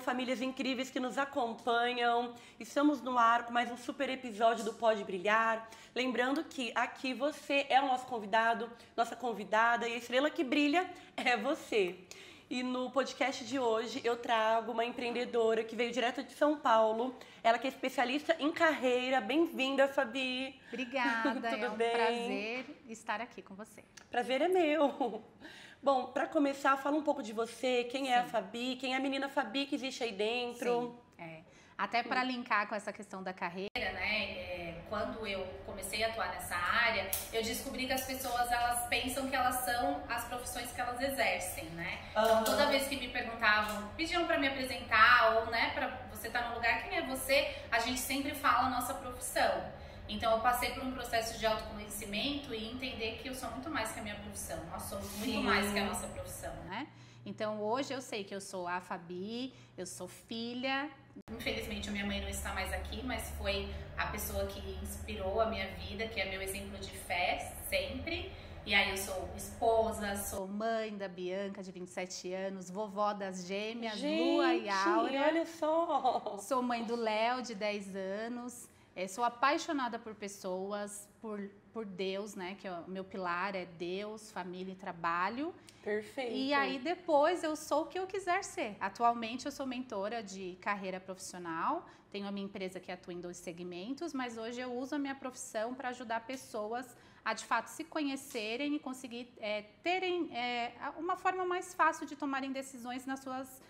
famílias incríveis que nos acompanham. Estamos no ar com mais um super episódio do Pode Brilhar. Lembrando que aqui você é o nosso convidado, nossa convidada, e a estrela que brilha é você. E no podcast de hoje eu trago uma empreendedora que veio direto de São Paulo. Ela que é especialista em carreira. Bem-vinda, Fabi. Obrigada, é um prazer estar aqui com você. Prazer é meu. Bom, para começar, fala um pouco de você, quem é a Fabi, quem é a menina Fabi que existe aí dentro. Sim, até para linkar com essa questão da carreira, né? Quando eu comecei a atuar nessa área, eu descobri que as pessoas, elas pensam que elas são as profissões que elas exercem, né? Então, toda vez que me perguntavam, pediam para me apresentar ou, né, para você estar no lugar, quem é você? A gente sempre fala a nossa profissão. Então, eu passei por um processo de autoconhecimento e entender que eu sou muito mais que a minha profissão. Nós somos muito mais que a nossa profissão, né? Então, hoje eu sei que eu sou a Fabi, eu sou filha. Infelizmente, a minha mãe não está mais aqui, mas foi a pessoa que inspirou a minha vida, que é meu exemplo de fé, sempre. E aí eu sou esposa, sou mãe da Bianca, de 27 anos, vovó das gêmeas, Lua e Áurea. Olha só! Sou mãe do Léo, de 10 anos. Sou apaixonada por pessoas, por Deus, né? Que o meu pilar é Deus, família e trabalho. Perfeito. E aí depois eu sou o que eu quiser ser. Atualmente eu sou mentora de carreira profissional, tenho a minha empresa que atua em 2 segmentos, mas hoje eu uso a minha profissão para ajudar pessoas a de fato se conhecerem e conseguir terem uma forma mais fácil de tomarem decisões nas suas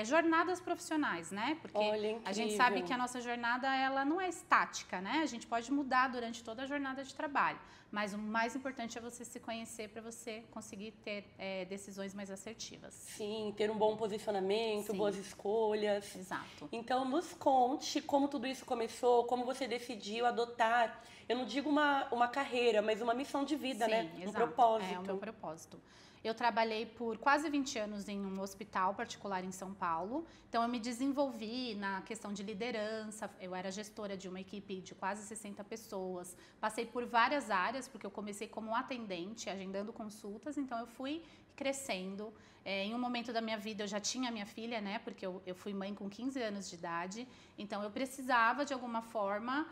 jornadas profissionais, né? Porque a gente sabe que a nossa jornada ela não é estática, né? A gente pode mudar durante toda a jornada de trabalho, mas o mais importante é você se conhecer para você conseguir ter decisões mais assertivas. Sim, ter um bom posicionamento, boas escolhas. Exato. Então, nos conte como tudo isso começou, como você decidiu adotar, eu não digo uma carreira, mas uma missão de vida, né? Exato. Um propósito. É o meu propósito. Eu trabalhei por quase 20 anos em um hospital particular em São Paulo, então eu me desenvolvi na questão de liderança, eu era gestora de uma equipe de quase 60 pessoas, passei por várias áreas, porque eu comecei como atendente, agendando consultas, então eu fui crescendo. Em um momento da minha vida eu já tinha minha filha, né, porque eu fui mãe com 15 anos de idade, então eu precisava de alguma forma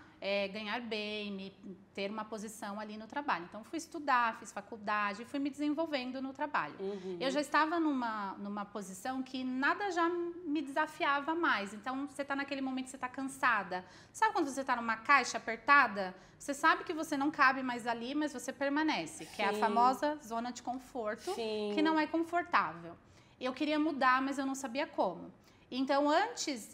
ganhar bem, ter uma posição ali no trabalho. Então fui estudar, fiz faculdade, fui me desenvolvendo no trabalho. Eu já estava numa posição que nada já me desafiava mais. Então você está naquele momento que você está cansada. Sabe quando você está numa caixa apertada? Você sabe que você não cabe mais ali, mas você permanece, que é a famosa zona de conforto, que não é confortável. Eu queria mudar, mas eu não sabia como. Então, antes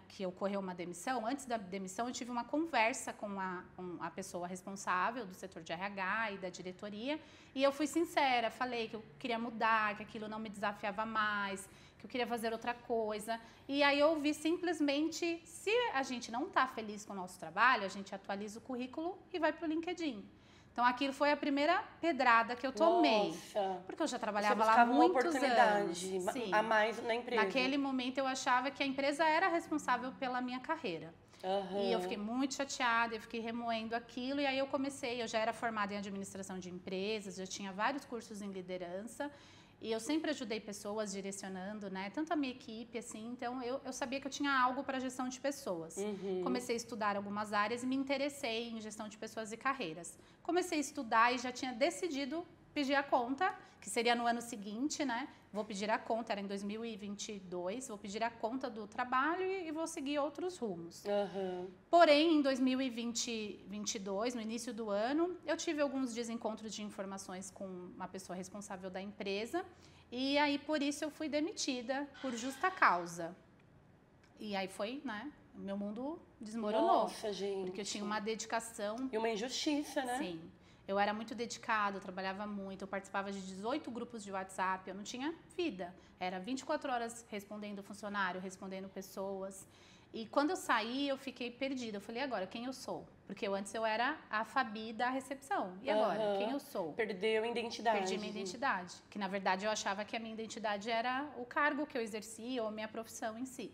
que ocorreu uma demissão, antes da demissão, eu tive uma conversa com a pessoa responsável do setor de RH e da diretoria, e eu fui sincera, falei que eu queria mudar, que aquilo não me desafiava mais, que eu queria fazer outra coisa. E aí eu ouvi simplesmente, se a gente não está feliz com o nosso trabalho, a gente atualiza o currículo e vai para o LinkedIn. Então, aquilo foi a primeira pedrada que eu tomei. Nossa. Porque eu já trabalhava lá há muitos uma oportunidade anos. a mais na empresa. Naquele momento, eu achava que a empresa era responsável pela minha carreira. E eu fiquei muito chateada, eu fiquei remoendo aquilo. E aí eu já era formada em administração de empresas, já tinha vários cursos em liderança. E eu sempre ajudei pessoas direcionando, né? Tanto a minha equipe, assim. Então, eu sabia que eu tinha algo para gestão de pessoas. Comecei a estudar algumas áreas e me interessei em gestão de pessoas e carreiras. Comecei a estudar e já tinha decidido pedir a conta, que seria no ano seguinte, né? Vou pedir a conta, era em 2022, vou pedir a conta do trabalho e vou seguir outros rumos. Porém, em 2022, no início do ano, eu tive alguns desencontros de informações com uma pessoa responsável da empresa e aí, por isso, eu fui demitida por justa causa. E aí foi, né? O meu mundo desmoronou. Nossa, gente. Porque eu tinha uma dedicação. E uma injustiça, né? Sim. Eu era muito dedicada, eu trabalhava muito, eu participava de 18 grupos de WhatsApp, eu não tinha vida. Era 24 horas respondendo funcionário, respondendo pessoas. E quando eu saí, eu fiquei perdida. Eu falei, agora, quem eu sou? Porque antes eu era a Fabi da recepção. E agora, quem eu sou? Perdeu a identidade. Perdi minha identidade. Que, na verdade, eu achava que a minha identidade era o cargo que eu exercia ou a minha profissão em si.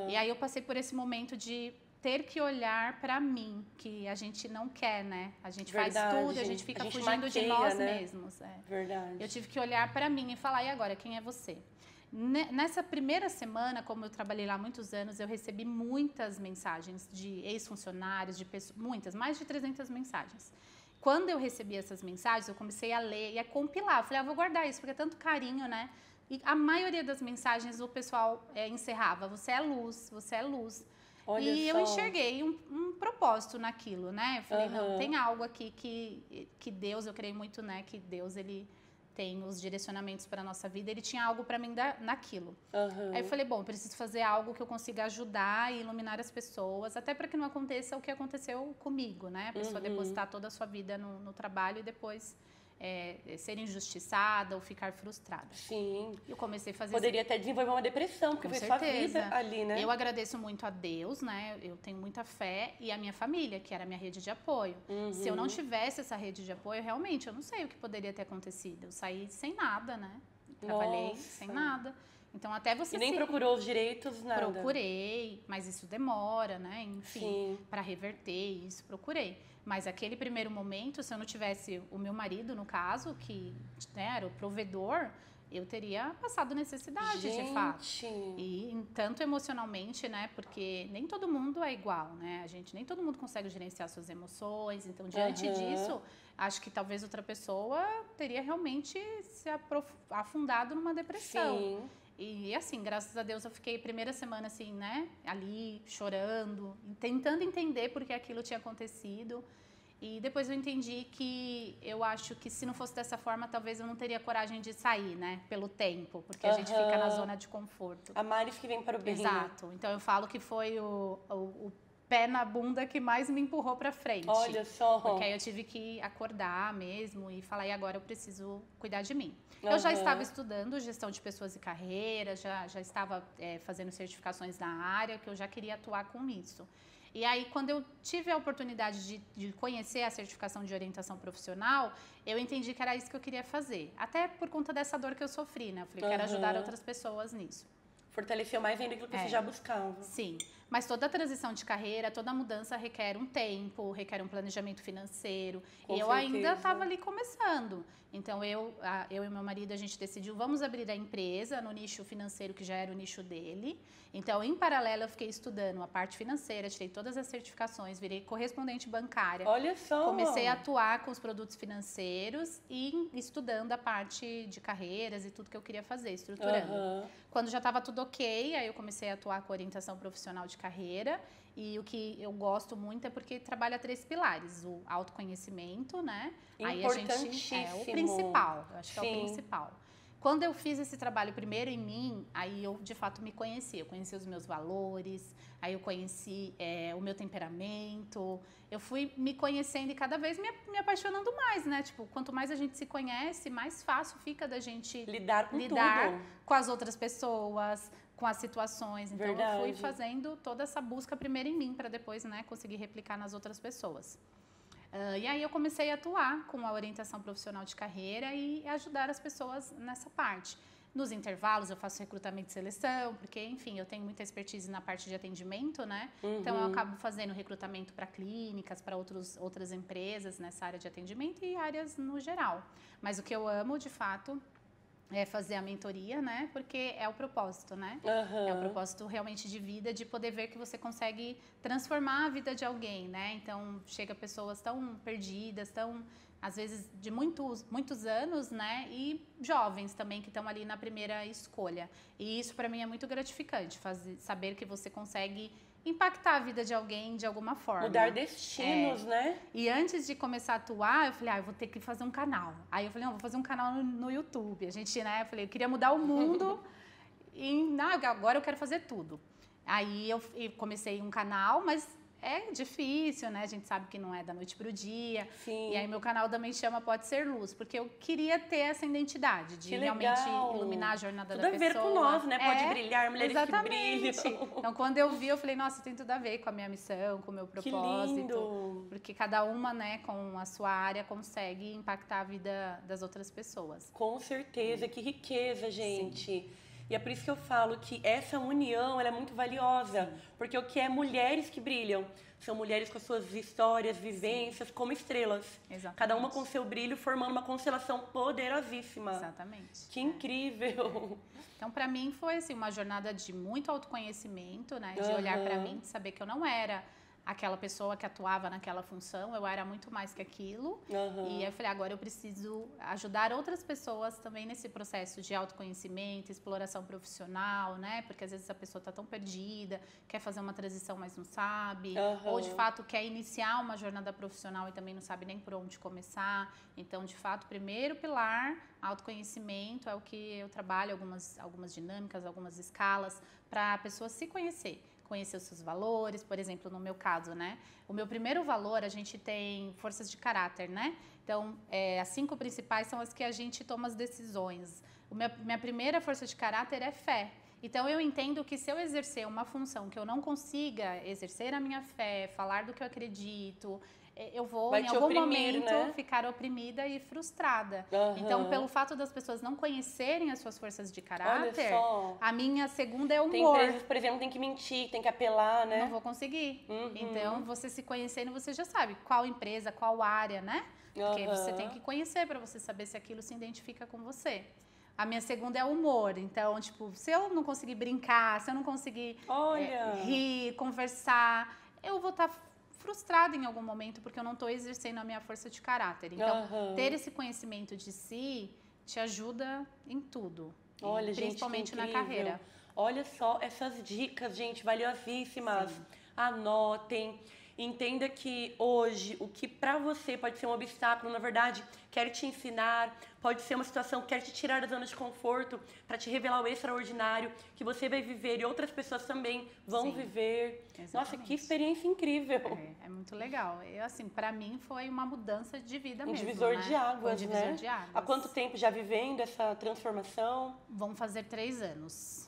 E aí eu passei por esse momento de ter que olhar pra mim, que a gente não quer, né? A gente faz tudo, a gente fica fugindo de nós mesmos. Verdade. Eu tive que olhar pra mim e falar, e agora, quem é você? Nessa primeira semana, como eu trabalhei lá há muitos anos, eu recebi muitas mensagens de ex-funcionários, de pessoas, muitas, mais de 300 mensagens. Quando eu recebi essas mensagens, eu comecei a ler e a compilar. Eu falei, vou guardar isso, porque é tanto carinho, né? E a maioria das mensagens o pessoal encerrava, você é luz, você é luz. Olha e só. eu enxerguei um propósito naquilo, né? Eu falei, não, tem algo aqui que Deus, eu creio muito, né? Que Deus, ele tem os direcionamentos para a nossa vida, ele tinha algo para mim naquilo. Aí eu falei, bom, eu preciso fazer algo que eu consiga ajudar e iluminar as pessoas, até para que não aconteça o que aconteceu comigo, né? A pessoa depositar toda a sua vida no trabalho e depois ser injustiçada ou ficar frustrada. Sim. Eu comecei a fazer Poderia até desenvolver uma depressão, porque foi sua vida ali, né? Eu agradeço muito a Deus, né? Eu tenho muita fé e a minha família, que era a minha rede de apoio. Se eu não tivesse essa rede de apoio, realmente, eu não sei o que poderia ter acontecido. Eu saí sem nada, né? Trabalhei sem nada. Então, até você... E nem procurou os direitos, nada? Procurei, mas isso demora, né? Enfim, para reverter isso, procurei. Mas aquele primeiro momento, se eu não tivesse o meu marido, no caso, que era o provedor, eu teria passado necessidade, de fato. E tanto emocionalmente, né? Porque nem todo mundo é igual, né? Nem todo mundo consegue gerenciar suas emoções. Então, diante disso, acho que talvez outra pessoa teria realmente se afundado numa depressão. Sim. E assim, graças a Deus, eu fiquei primeira semana assim, né? Ali, chorando, tentando entender por que aquilo tinha acontecido. E depois eu entendi que eu acho que se não fosse dessa forma, talvez eu não teria coragem de sair, né? Pelo tempo, porque a gente fica na zona de conforto. A males que vem para o bem. Exato. Então eu falo que foi o pé na bunda que mais me empurrou para frente. Olha só. Porque aí eu tive que acordar mesmo e falar, e agora eu preciso cuidar de mim. Eu já estava estudando gestão de pessoas e carreira, já estava fazendo certificações na área, que eu já queria atuar com isso. E aí, quando eu tive a oportunidade de conhecer a certificação de orientação profissional, eu entendi que era isso que eu queria fazer. Até por conta dessa dor que eu sofri, né? Eu falei, quero ajudar outras pessoas nisso. Fortaleceu mais ainda aquilo que você já buscava. Sim, mas toda a transição de carreira, toda mudança requer um tempo, requer um planejamento financeiro. Com e eu certeza. ainda estava ali começando. Então, eu e meu marido, a gente decidiu, vamos abrir a empresa no nicho financeiro, que já era o nicho dele. Então, em paralelo, eu fiquei estudando a parte financeira, tirei todas as certificações, virei correspondente bancária. Olha só! Comecei a atuar com os produtos financeiros e estudando a parte de carreiras e tudo que eu queria fazer, estruturando. Quando já estava tudo ok, aí eu comecei a atuar com orientação profissional de carreira. E o que eu gosto muito é porque trabalha 3 pilares. O autoconhecimento, né? Aí a gente é o principal. Eu acho que é o principal. Quando eu fiz esse trabalho primeiro em mim, aí eu de fato me conheci. Eu conheci os meus valores, aí eu conheci o meu temperamento. Eu fui me conhecendo e cada vez me apaixonando mais, né? Tipo, quanto mais a gente se conhece, mais fácil fica da gente lidar tudo. Com as outras pessoas, com as situações. Então, eu fui fazendo toda essa busca primeiro em mim, para depois, né, conseguir replicar nas outras pessoas. E aí eu comecei a atuar com a orientação profissional de carreira e ajudar as pessoas nessa parte. Nos intervalos eu faço recrutamento e seleção, porque, enfim, eu tenho muita expertise na parte de atendimento, né? Então eu acabo fazendo recrutamento para clínicas, para outras empresas nessa área de atendimento e áreas no geral. Mas o que eu amo, de fato, é fazer a mentoria, né? Porque é o propósito, né? É o propósito realmente de vida, de poder ver que você consegue transformar a vida de alguém, né? Então, chega pessoas tão perdidas, tão, às vezes, de muitos anos, né? E jovens também, que estão ali na primeira escolha. E isso, para mim, é muito gratificante, saber que você consegue impactar a vida de alguém de alguma forma. Mudar destinos, né? E antes de começar a atuar, eu falei, eu vou ter que fazer um canal. Aí eu falei, não, vou fazer um canal no YouTube. A gente, né, eu falei, eu queria mudar o mundo e agora eu quero fazer tudo. Aí eu comecei um canal, mas é difícil, né? A gente sabe que não é da noite pro dia. Sim. E aí meu canal também chama Pode Ser Luz, porque eu queria ter essa identidade de realmente iluminar a jornada da pessoa. Tudo a ver com nós, né? Pode brilhar, mulheres que brilham. Então, quando eu vi, eu falei, nossa, tem tudo a ver com a minha missão, com o meu propósito. Que lindo. Porque cada uma, né, com a sua área, consegue impactar a vida das outras pessoas. Com certeza, que riqueza, gente. E é por isso que eu falo que essa união, ela é muito valiosa. Porque o que é mulheres que brilham? São mulheres com as suas histórias, vivências, como estrelas. Exatamente. Cada uma com seu brilho, formando uma constelação poderosíssima. Exatamente. Que incrível! Então, para mim, foi assim, uma jornada de muito autoconhecimento, né? De olhar para mim, de saber que eu não era aquela pessoa que atuava naquela função, eu era muito mais que aquilo. E aí eu falei, agora eu preciso ajudar outras pessoas também nesse processo de autoconhecimento, exploração profissional, né? Porque às vezes a pessoa está tão perdida, quer fazer uma transição, mas não sabe. Ou de fato quer iniciar uma jornada profissional e também não sabe nem por onde começar. Então, de fato, o primeiro pilar, autoconhecimento, é o que eu trabalho, algumas dinâmicas, algumas escalas, para a pessoa se conhecer os seus valores, por exemplo, no meu caso, né? O meu primeiro valor, a gente tem forças de caráter, né? Então, as 5 principais são as que a gente toma as decisões. Minha primeira força de caráter é fé. Então, eu entendo que se eu exercer uma função que eu não consiga exercer a minha fé, falar do que eu acredito, eu vou, em algum momento, né, ficar oprimida e frustrada. Então, pelo fato das pessoas não conhecerem as suas forças de caráter, a minha segunda é o humor. Tem empresas, por exemplo, tem que mentir, tem que apelar, né? Não vou conseguir. Então, você se conhecendo, você já sabe qual empresa, qual área, né? Porque você tem que conhecer para você saber se aquilo se identifica com você. A minha segunda é o humor. Então, tipo, se eu não conseguir brincar, se eu não conseguir rir, conversar, eu vou estar frustrada em algum momento porque eu não estou exercendo a minha força de caráter. Então, ter esse conhecimento de si te ajuda em tudo. Olha, principalmente gente, na carreira. Olha só essas dicas, gente, valiosíssimas. Anotem. Entenda que hoje o que para você pode ser um obstáculo, na verdade, quer te ensinar, pode ser uma situação que quer te tirar da zona de conforto para te revelar o extraordinário que você vai viver e outras pessoas também vão viver. Exatamente. Nossa, que experiência incrível. É muito legal. Eu, assim, para mim foi uma mudança de vida mesmo. Divisor de águas, né? Divisor de águas. Há quanto tempo já vivendo essa transformação? Vão fazer 3 anos.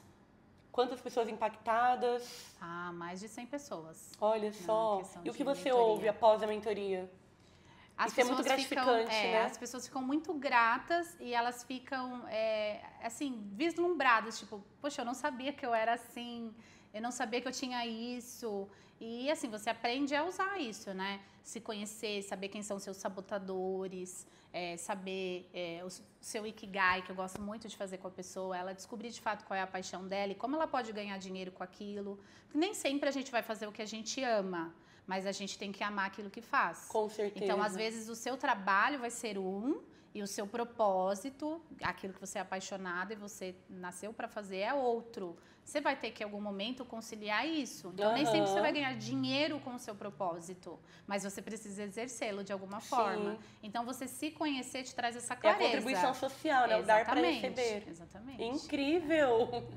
Quantas pessoas impactadas? Mais de 100 pessoas. Olha só. E o que você ouve após a mentoria? Isso é muito gratificante, né? As pessoas ficam muito gratas e elas ficam, assim, vislumbradas. Tipo, poxa, eu não sabia que eu era assim, eu não sabia que eu tinha isso. E, assim, você aprende a usar isso, né? Se conhecer, saber quem são seus sabotadores, saber o seu ikigai, que eu gosto muito de fazer com a pessoa, ela descobrir de fato qual é a paixão dela e como ela pode ganhar dinheiro com aquilo. Porque nem sempre a gente vai fazer o que a gente ama, mas a gente tem que amar aquilo que faz. Com certeza. Então, às vezes, o seu trabalho vai ser e o seu propósito, aquilo que você é apaixonado e você nasceu para fazer, é outro. Você vai ter que, em algum momento, conciliar isso. Então, nem sempre você vai ganhar dinheiro com o seu propósito, mas você precisa exercê-lo de alguma forma. Então, você se conhecer te traz essa clareza. É a contribuição social, né? O dar para receber. Exatamente. Incrível!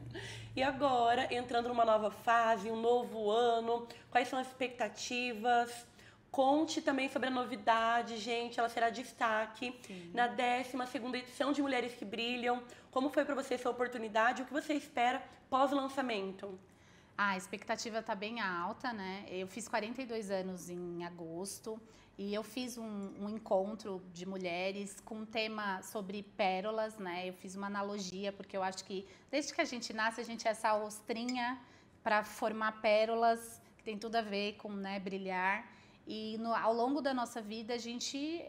E agora, entrando numa nova fase, um novo ano, quais são as expectativas? Conte também sobre a novidade, gente. Ela será destaque na 12ª edição de Mulheres que Brilham. Como foi para você essa oportunidade? O que você espera pós-lançamento? A expectativa está bem alta, né? Eu fiz 42 anos em agosto e eu fiz um encontro de mulheres com um tema sobre pérolas, né? Eu fiz uma analogia porque eu acho que desde que a gente nasce, a gente é essa ostrinha para formar pérolas, que tem tudo a ver com, né, brilhar. E ao longo da nossa vida, a gente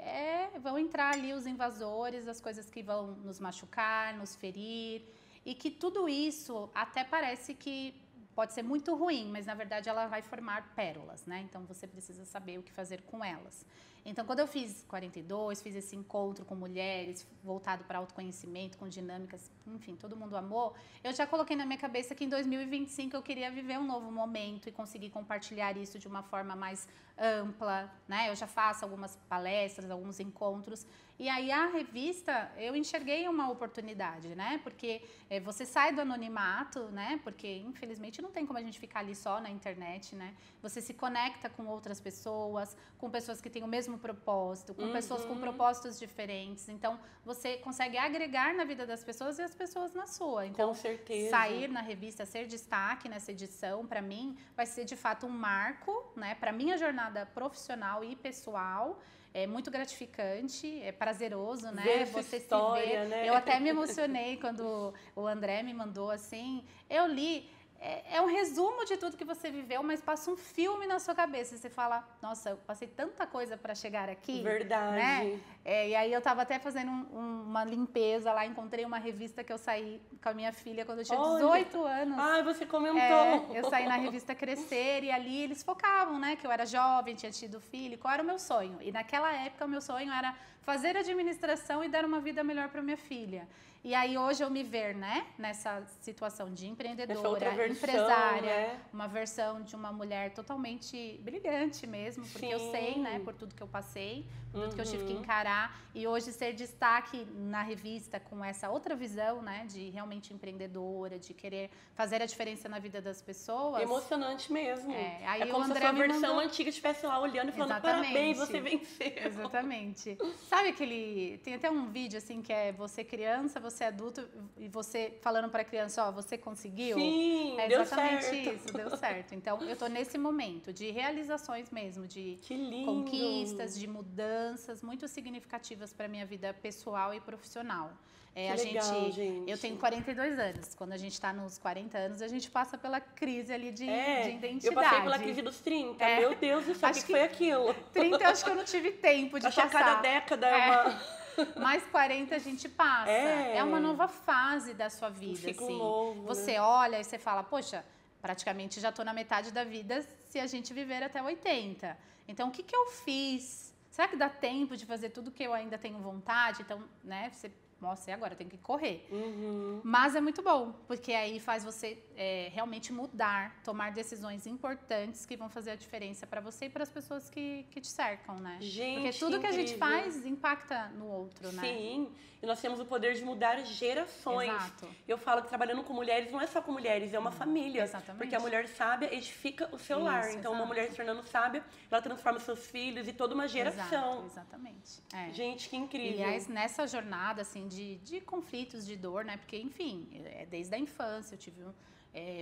vão entrar ali os invasores, as coisas que vão nos machucar, nos ferir. E que tudo isso até parece que pode ser muito ruim, mas na verdade ela vai formar pérolas, né? Então você precisa saber o que fazer com elas. Então, quando eu fiz 42, fiz esse encontro com mulheres, voltado para autoconhecimento, com dinâmicas, enfim, todo mundo amou, eu já coloquei na minha cabeça que em 2025 eu queria viver um novo momento e conseguir compartilhar isso de uma forma mais ampla, né? Eu já faço algumas palestras, alguns encontros, e aí a revista, eu enxerguei uma oportunidade, né? Porque você sai do anonimato, né? Porque, infelizmente, não tem como a gente ficar ali só na internet, né? Você se conecta com outras pessoas, com pessoas que têm o mesmo propósito, com pessoas com propósitos diferentes. Então, você consegue agregar na vida das pessoas e as pessoas na sua. Então, com certeza. Sair na revista, ser destaque nessa edição, para mim, vai ser de fato um marco, né? Para minha jornada profissional e pessoal. é muito gratificante, é prazeroso, né? Ver você história, se ver. né? Eu até me emocionei quando o André me mandou assim. Eu li. É um resumo de tudo que você viveu, mas passa um filme na sua cabeça. E você fala, nossa, eu passei tanta coisa para chegar aqui. Verdade. Né? E aí eu estava até fazendo uma limpeza lá, encontrei uma revista que eu saí com a minha filha quando eu tinha 18 anos. Ai, você comentou. Eu saí na revista Crescer e ali eles focavam, né? Que eu era jovem, tinha tido filho, qual era o meu sonho? E naquela época o meu sonho era fazer administração e dar uma vida melhor para minha filha. E aí hoje eu me ver, né, nessa situação de empreendedora, empresária, né? uma versão de uma mulher totalmente brilhante mesmo, porque eu sei, né, por tudo que eu passei, por tudo que eu tive que encarar, e hoje ser destaque na revista com essa outra visão, né, de realmente empreendedora, de querer fazer a diferença na vida das pessoas. Emocionante mesmo. Aí é como se a sua versão antiga estivesse lá olhando e falando, parabéns, você venceu. Exatamente. Sabe aquele... Tem até um vídeo, assim, que é você criança, você adulto, e você falando para a criança, ó, você conseguiu? Sim, é deu exatamente certo. Isso, deu certo. Então, eu tô nesse momento de realizações mesmo, de que lindo. conquistas, de mudanças muito significativas para minha vida pessoal e profissional. Gente. Eu tenho 42 anos. Quando a gente está nos 40 anos, a gente passa pela crise ali de identidade. Eu passei pela crise dos 30. Meu Deus do céu, o que foi aquilo? 30 eu acho que eu não tive tempo de passar. Acho que a cada década é uma... Mais 40 a gente passa. É uma nova fase da sua vida. Um ciclo assim. novo, você né? olha e você fala, poxa, praticamente já estou na metade da vida se a gente viver até 80. Então, o que eu fiz? Será que dá tempo de fazer tudo que eu ainda tenho vontade? Então, né, você... Nossa, e agora? Eu tenho que correr. Mas é muito bom, porque aí faz você realmente mudar, tomar decisões importantes que vão fazer a diferença para você e para as pessoas que te cercam, né? Gente, porque tudo incrível. que a gente faz impacta no outro, né? Sim, e nós temos o poder de mudar gerações. Exato. Eu falo que trabalhando com mulheres não é só com mulheres, é uma família. Exatamente. Porque a mulher sábia edifica o seu lar. Então, uma mulher se tornando sábia, ela transforma seus filhos e toda uma geração. Exatamente. Gente, que incrível. E aí, nessa jornada, assim, de conflitos, de dor, né? Porque, enfim, desde a infância eu tive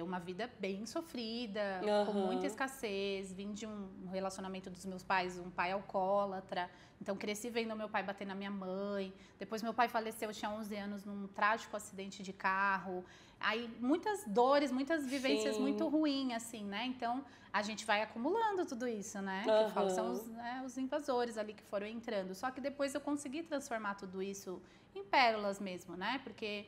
uma vida bem sofrida, com muita escassez, vim de um relacionamento dos meus pais, um pai alcoólatra, então cresci vendo meu pai bater na minha mãe, depois meu pai faleceu, eu tinha 11 anos num trágico acidente de carro, aí muitas dores, muitas vivências muito ruins, assim, né? Então a gente vai acumulando tudo isso, né? Que eu falo, são os invasores ali que foram entrando, só que depois eu consegui transformar tudo isso em pérolas mesmo, né? Porque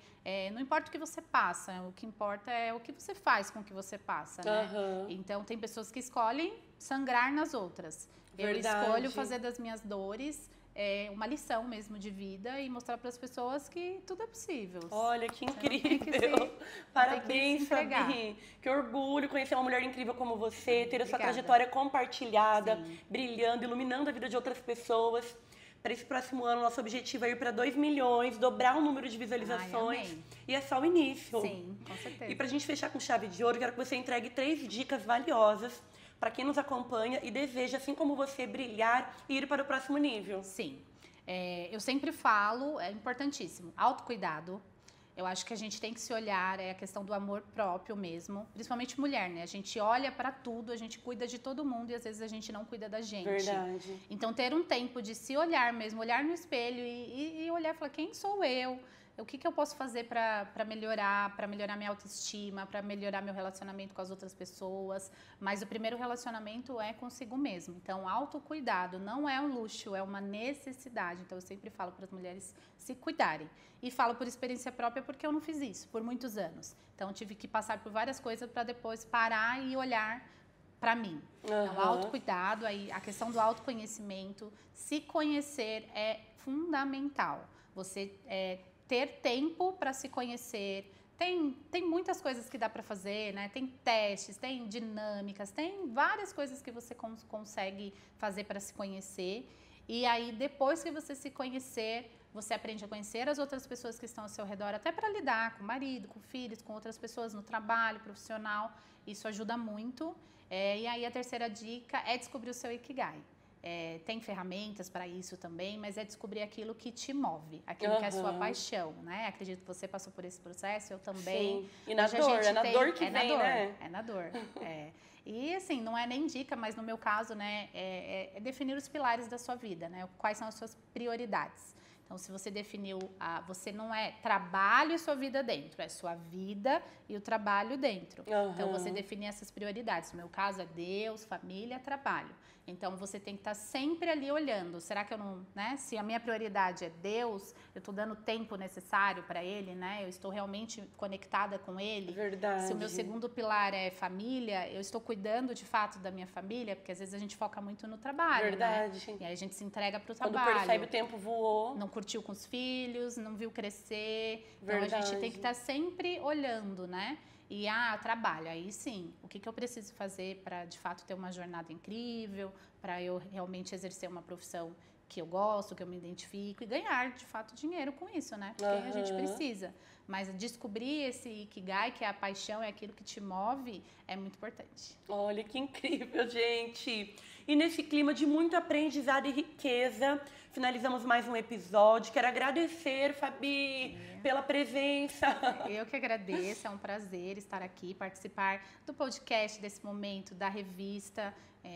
não importa o que você passa, o que importa é o que você faz com o que você passa, né? Então, tem pessoas que escolhem sangrar nas outras. Verdade. Eu escolho fazer das minhas dores uma lição mesmo de vida e mostrar para as pessoas que tudo é possível. Olha, que incrível. Parabéns, Fabi. Que orgulho conhecer uma mulher incrível como você, ter a sua trajetória compartilhada, brilhando, iluminando a vida de outras pessoas. Para esse próximo ano, nosso objetivo é ir para 2 milhões, dobrar o número de visualizações. E é só o início. Sim, com certeza. E para a gente fechar com chave de ouro, quero que você entregue 3 dicas valiosas para quem nos acompanha e deseja, assim como você, brilhar e ir para o próximo nível. Sim. Eu sempre falo, é importantíssimo, autocuidado. Eu acho que a gente tem que se olhar, é a questão do amor próprio mesmo, principalmente mulher, né? A gente olha para tudo, a gente cuida de todo mundo e às vezes a gente não cuida da gente. Verdade. Então, ter um tempo de se olhar mesmo, olhar no espelho e olhar e falar, quem sou eu? O que eu posso fazer para melhorar minha autoestima, para melhorar meu relacionamento com as outras pessoas. Mas o primeiro relacionamento é consigo mesmo. Então, autocuidado não é um luxo, é uma necessidade. Então, eu sempre falo para as mulheres se cuidarem. E falo por experiência própria porque eu não fiz isso por muitos anos. Então, eu tive que passar por várias coisas para depois parar e olhar para mim. Então, autocuidado, aí, a questão do autoconhecimento, se conhecer é fundamental. Você ter tempo para se conhecer. Tem muitas coisas que dá para fazer, né? Tem testes, tem dinâmicas, tem várias coisas que você consegue fazer para se conhecer. E aí, depois que você se conhecer, você aprende a conhecer as outras pessoas que estão ao seu redor, até para lidar com o marido, com filhos, com outras pessoas no trabalho, profissional. Isso ajuda muito. E aí, a terceira dica é descobrir o seu Ikigai. Tem ferramentas para isso também, mas é descobrir aquilo que te move, aquilo que é a sua paixão, né? Acredito que você passou por esse processo, eu também. Sim. E na dor, é na dor que vem, né? É na dor, E assim, não é nem dica, mas no meu caso, né, é definir os pilares da sua vida, né? Quais são as suas prioridades. Então, se você definiu, você não é trabalho e sua vida dentro, é sua vida e o trabalho dentro. Então, você definir essas prioridades. No meu caso, é Deus, família, trabalho. Então, você tem que estar sempre ali olhando. Será que eu não, né? Se a minha prioridade é Deus, eu estou dando o tempo necessário para Ele, né? Eu estou realmente conectada com Ele. Verdade. Se o meu segundo pilar é família, eu estou cuidando de fato da minha família, porque às vezes a gente foca muito no trabalho, Verdade. né? E aí a gente se entrega para o trabalho. Quando percebe, o tempo voou. Não curtiu com os filhos, não viu crescer. Verdade. Então, a gente tem que estar sempre olhando, né? E, trabalho, aí sim, o que eu preciso fazer para, de fato, ter uma jornada incrível, para eu realmente exercer uma profissão que eu gosto, que eu me identifico e ganhar, de fato, dinheiro com isso, né? Porque a gente precisa. Mas descobrir esse Ikigai, que é a paixão, é aquilo que te move, é muito importante. Olha, que incrível, gente! E nesse clima de muito aprendizado e riqueza, finalizamos mais um episódio. Quero agradecer, Fabi, pela presença. Eu que agradeço, é um prazer estar aqui, participar do podcast, desse momento, da revista.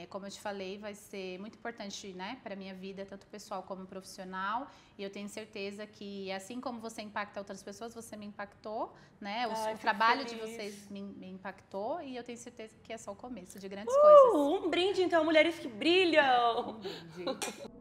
Como eu te falei, vai ser muito importante, né, para a minha vida, tanto pessoal como profissional. E eu tenho certeza que, assim como você impacta outras pessoas, você me impactou, né? O trabalho de vocês me impactou e eu tenho certeza que é só o começo de grandes coisas. Um brinde, então, mulheres que brilham! Um brinde.